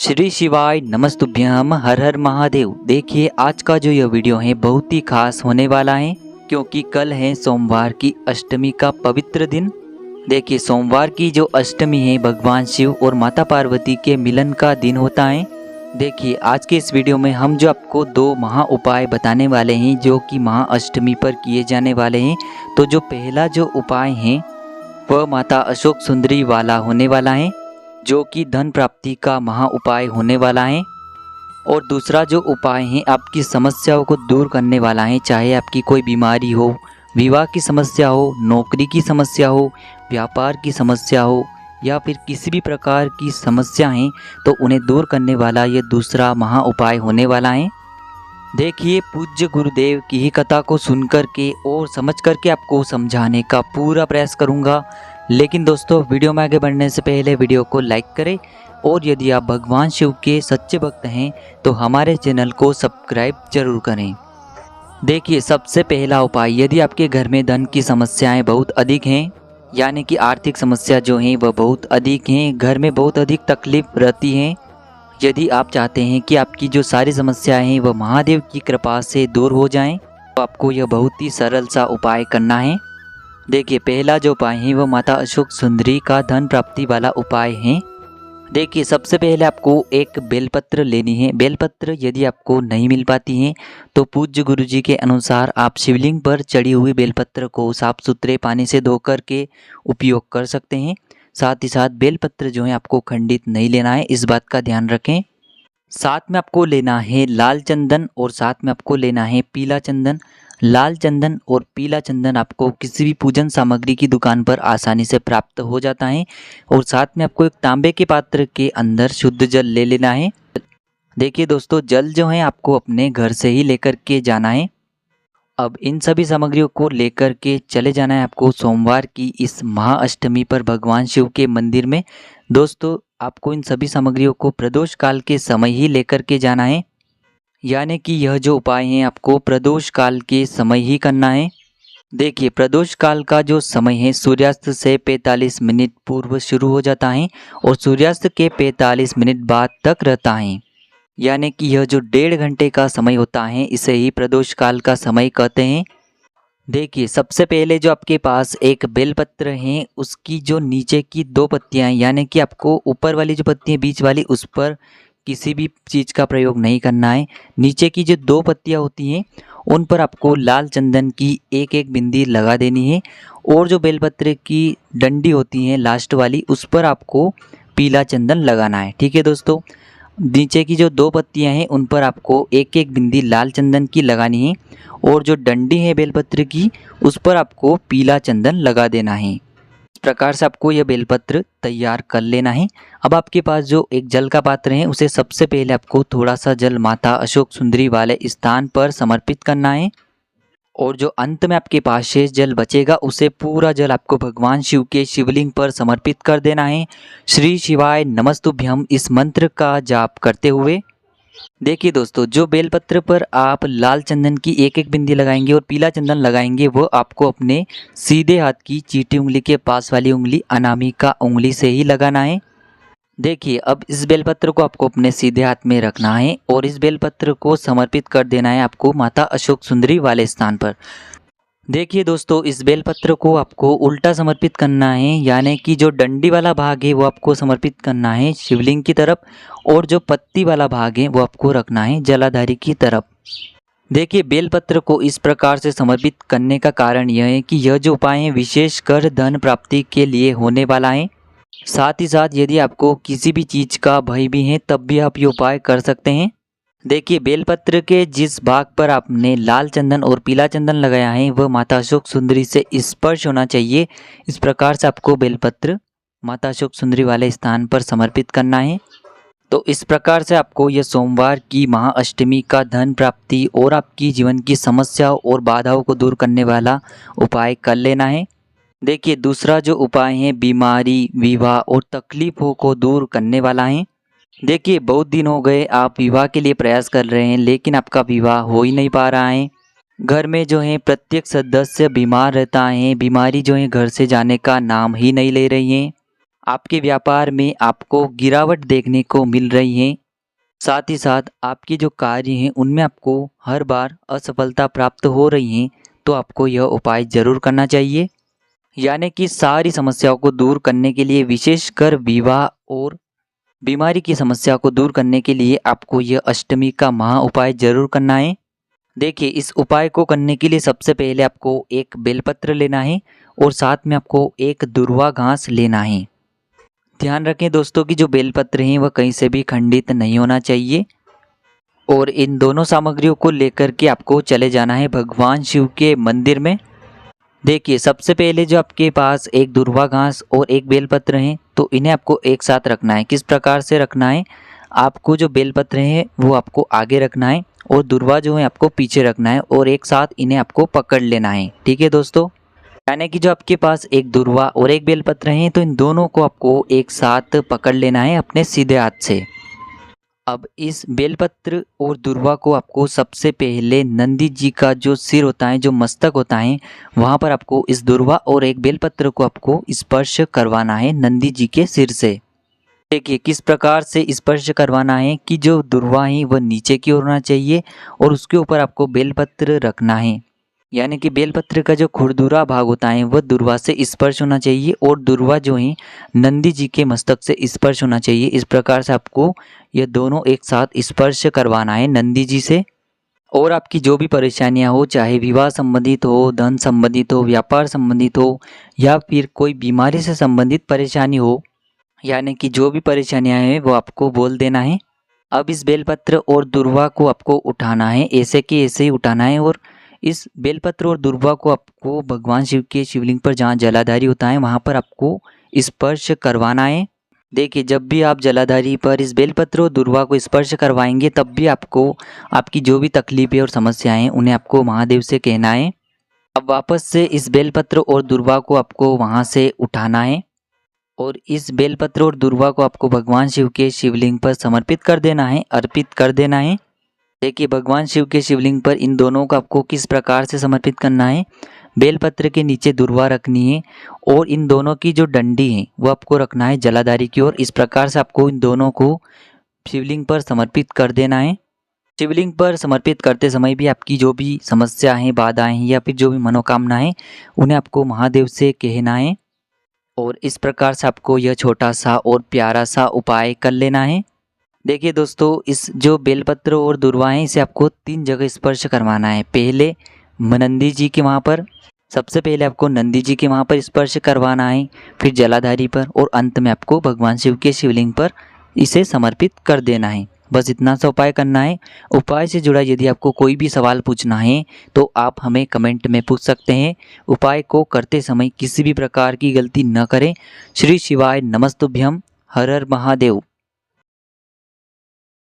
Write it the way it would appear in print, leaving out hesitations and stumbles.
श्री शिवाय नमस्तुभ्यम हर हर महादेव। देखिए आज का जो यह वीडियो है बहुत ही खास होने वाला है क्योंकि कल है सोमवार की अष्टमी का पवित्र दिन। देखिए सोमवार की जो अष्टमी है भगवान शिव और माता पार्वती के मिलन का दिन होता है। देखिए आज के इस वीडियो में हम जो आपको दो महा उपाय बताने वाले हैं जो कि महा अष्टमी पर किए जाने वाले हैं। तो जो पहला जो उपाय है वह माता अशोक सुंदरी वाला होने वाला है जो कि धन प्राप्ति का महा उपाय होने वाला है। और दूसरा जो उपाय है आपकी समस्याओं को दूर करने वाला है, चाहे आपकी कोई बीमारी हो, विवाह की समस्या हो, नौकरी की समस्या हो, व्यापार की समस्या हो या फिर किसी भी प्रकार की समस्या है तो उन्हें दूर करने वाला ये दूसरा महा उपाय होने वाला है। देखिए पूज्य गुरुदेव की ही कथा को सुन कर के और समझ कर के आपको समझाने का पूरा प्रयास करूँगा। लेकिन दोस्तों वीडियो में आगे बढ़ने से पहले वीडियो को लाइक करें और यदि आप भगवान शिव के सच्चे भक्त हैं तो हमारे चैनल को सब्सक्राइब जरूर करें। देखिए सबसे पहला उपाय, यदि आपके घर में धन की समस्याएं बहुत अधिक हैं यानी कि आर्थिक समस्या जो हैं वह बहुत अधिक हैं, घर में बहुत अधिक तकलीफ रहती हैं, यदि आप चाहते हैं कि आपकी जो सारी समस्याएं हैं वह महादेव की कृपा से दूर हो जाएं तो आपको यह बहुत ही सरल सा उपाय करना है। देखिए पहला जो उपाय है वह माता अशोक सुंदरी का धन प्राप्ति वाला उपाय है। देखिए सबसे पहले आपको एक बेलपत्र लेनी है। बेलपत्र यदि आपको नहीं मिल पाती है तो पूज्य गुरुजी के अनुसार आप शिवलिंग पर चढ़ी हुई बेलपत्र को साफ सुथरे पानी से धोकर के उपयोग कर सकते हैं। साथ ही साथ बेलपत्र जो है आपको खंडित नहीं लेना है, इस बात का ध्यान रखें। साथ में आपको लेना है लाल चंदन और साथ में आपको लेना है पीला चंदन। लाल चंदन और पीला चंदन आपको किसी भी पूजन सामग्री की दुकान पर आसानी से प्राप्त हो जाता है। और साथ में आपको एक तांबे के पात्र के अंदर शुद्ध जल ले लेना है। देखिए दोस्तों जल जो है आपको अपने घर से ही लेकर के जाना है। अब इन सभी सामग्रियों को लेकर के चले जाना है आपको सोमवार की इस महाअष्टमी पर भगवान शिव के मंदिर में। दोस्तों आपको इन सभी सामग्रियों को प्रदोष काल के समय ही लेकर के जाना है, यानी कि यह जो उपाय है आपको प्रदोष काल के समय ही करना है। देखिए प्रदोष काल का जो समय है सूर्यास्त से 45 मिनट पूर्व शुरू हो जाता है और सूर्यास्त के 45 मिनट बाद तक रहता है, यानी कि यह जो 1.5 घंटे का समय होता है इसे ही प्रदोष काल का समय कहते हैं। देखिए सबसे पहले जो आपके पास एक बेलपत्र है उसकी जो नीचे की 2 पत्तियां हैं, यानी कि आपको ऊपर वाली जो पत्ती है बीच वाली उस पर किसी भी चीज़ का प्रयोग नहीं करना है। नीचे की जो 2 पत्तियां होती हैं उन पर आपको लाल चंदन की एक एक बिंदी लगा देनी है और जो बेलपत्र की डंडी होती है लास्ट वाली उस पर आपको पीला चंदन लगाना है। ठीक है दोस्तों, नीचे की जो 2 पत्तियां हैं उन पर आपको एक एक बिंदी लाल चंदन की लगानी है और जो डंडी है बेलपत्र की उस पर आपको पीला चंदन लगा देना है। इस प्रकार से आपको यह बेलपत्र तैयार कर लेना है। अब आपके पास जो एक जल का पात्र है उसे सबसे पहले आपको थोड़ा सा जल माता अशोक सुंदरी वाले स्थान पर समर्पित करना है और जो अंत में आपके पास शेष जल बचेगा उसे पूरा जल आपको भगवान शिव के शिवलिंग पर समर्पित कर देना है। श्री शिवाय नमस्तुभ्यम इस मंत्र का जाप करते हुए। देखिए दोस्तों जो बेलपत्र पर आप लाल चंदन की एक एक बिंदी लगाएंगे और पीला चंदन लगाएंगे वो आपको अपने सीधे हाथ की चीटी उंगली के पास वाली उंगली अनामिका उंगली से ही लगाना है। देखिए अब इस बेलपत्र को आपको अपने सीधे हाथ में रखना है और इस बेलपत्र को समर्पित कर देना है आपको माता अशोक सुंदरी वाले स्थान पर। देखिए दोस्तों इस बेलपत्र को आपको उल्टा समर्पित करना है, यानी कि जो डंडी वाला भाग है वो आपको समर्पित करना है शिवलिंग की तरफ और जो पत्ती वाला भाग है वो आपको रखना है जलाधारी की तरफ। देखिए बेलपत्र को इस प्रकार से समर्पित करने का कारण यह है कि यह जो उपाय है विशेषकर धन प्राप्ति के लिए होने वाला है। साथ ही साथ यदि आपको किसी भी चीज़ का भय भी है तब भी आप ये उपाय कर सकते हैं। देखिए बेलपत्र के जिस भाग पर आपने लाल चंदन और पीला चंदन लगाया है वह माता अशोक सुंदरी से स्पर्श होना चाहिए। इस प्रकार से आपको बेलपत्र माता अशोक सुंदरी वाले स्थान पर समर्पित करना है। तो इस प्रकार से आपको यह सोमवार की महाअष्टमी का धन प्राप्ति और आपकी जीवन की समस्याओं और बाधाओं को दूर करने वाला उपाय कर लेना है। देखिए दूसरा जो उपाय है बीमारी, विवाह और तकलीफों को दूर करने वाला है। देखिए बहुत दिन हो गए आप विवाह के लिए प्रयास कर रहे हैं लेकिन आपका विवाह हो ही नहीं पा रहा है। घर में जो है प्रत्येक सदस्य बीमार रहता है, बीमारी जो है घर से जाने का नाम ही नहीं ले रही है। आपके व्यापार में आपको गिरावट देखने को मिल रही है। साथ ही साथ आपके जो कार्य हैं उनमें आपको हर बार असफलता प्राप्त हो रही है, तो आपको यह उपाय ज़रूर करना चाहिए। यानी कि सारी समस्याओं को दूर करने के लिए, विशेषकर विवाह और बीमारी की समस्या को दूर करने के लिए आपको यह अष्टमी का महा उपाय जरूर करना है। देखिए, इस उपाय को करने के लिए सबसे पहले आपको एक बेलपत्र लेना है और साथ में आपको एक दुर्वा घास लेना है। ध्यान रखें दोस्तों कि जो बेलपत्र हैं वह कहीं से भी खंडित नहीं होना चाहिए। और इन दोनों सामग्रियों को लेकर के आपको चले जाना है भगवान शिव के मंदिर में। देखिए, सबसे पहले जो आपके पास एक दुर्वा घास और एक बेलपत्र हैं, तो इन्हें आपको एक साथ रखना है। किस प्रकार से रखना है, आपको जो बेलपत्र हैं वो आपको आगे रखना है और दुर्वा जो है आपको पीछे रखना है और एक साथ इन्हें आपको पकड़ लेना है। ठीक है दोस्तों, यानी कि जो आपके पास एक दुर्वा और एक बेलपत्र हैं, तो इन दोनों को आपको एक साथ पकड़ लेना है अपने सीधे हाथ से। अब इस बेलपत्र और दुर्वा को आपको सबसे पहले नंदी जी का जो सिर होता है, जो मस्तक होता है, वहाँ पर आपको इस दुर्वा और एक बेलपत्र को आपको स्पर्श करवाना है नंदी जी के सिर से। देखिए किस प्रकार से स्पर्श करवाना है कि जो दुर्वा है वह नीचे की ओर होना चाहिए और उसके ऊपर आपको बेलपत्र रखना है। यानी कि बेलपत्र का जो खुरदुरा भाग होता है वह दुर्वा से स्पर्श होना चाहिए और दुर्वा जो है नंदी जी के मस्तक से स्पर्श होना चाहिए। इस प्रकार से आपको यह दोनों एक साथ स्पर्श करवाना है नंदी जी से। और आपकी जो भी परेशानियां हो, चाहे विवाह संबंधित हो, धन संबंधित हो, व्यापार संबंधित हो या फिर कोई बीमारी से संबंधित परेशानी हो, यानी कि जो भी परेशानियां हैं वो आपको बोल देना है। अब इस बेलपत्र और दुर्वा को आपको उठाना है, ऐसे कि ऐसे ही उठाना है और इस बेलपत्र और दुर्वा को आपको भगवान शिव के शिवलिंग पर जहाँ जलाधारी होता है वहाँ पर आपको स्पर्श करवाना है। देखिए, जब भी आप जलाधारी पर इस बेलपत्र और दुर्वा को स्पर्श करवाएंगे तब भी आपको आपकी जो भी तकलीफें और समस्याएं हैं उन्हें आपको महादेव से कहना है। अब वापस से इस बेलपत्र और दुर्वा को आपको वहाँ से उठाना है और इस बेलपत्र और दुर्वा को आपको भगवान शिव के शिवलिंग पर समर्पित कर देना है, अर्पित कर देना है। देखिए, भगवान शिव के शिवलिंग पर इन दोनों को आपको किस प्रकार से समर्पित करना है, बेलपत्र के नीचे दुर्वा रखनी है और इन दोनों की जो डंडी है वो आपको रखना है जलाधारी की ओर। इस प्रकार से आपको इन दोनों को शिवलिंग पर समर्पित कर देना है। शिवलिंग पर समर्पित करते समय भी आपकी जो भी समस्या हैं, बाधाएं हैं या फिर जो भी मनोकामनाएं उन्हें आपको महादेव से कहना है। और इस प्रकार से आपको यह छोटा सा और प्यारा सा उपाय कर लेना है। देखिए दोस्तों, इस जो बेलपत्र और दुर्वा है इसे आपको 3 जगह स्पर्श करवाना है। पहले नंदी जी के वहाँ पर, सबसे पहले आपको नंदी जी के वहाँ पर स्पर्श करवाना है, फिर जलाधारी पर और अंत में आपको भगवान शिव के शिवलिंग पर इसे समर्पित कर देना है। बस इतना सा उपाय करना है। उपाय से जुड़ा यदि आपको कोई भी सवाल पूछना है तो आप हमें कमेंट में पूछ सकते हैं। उपाय को करते समय किसी भी प्रकार की गलती न करें। श्री शिवाय नमस्तुभ्यम। हर हर महादेव।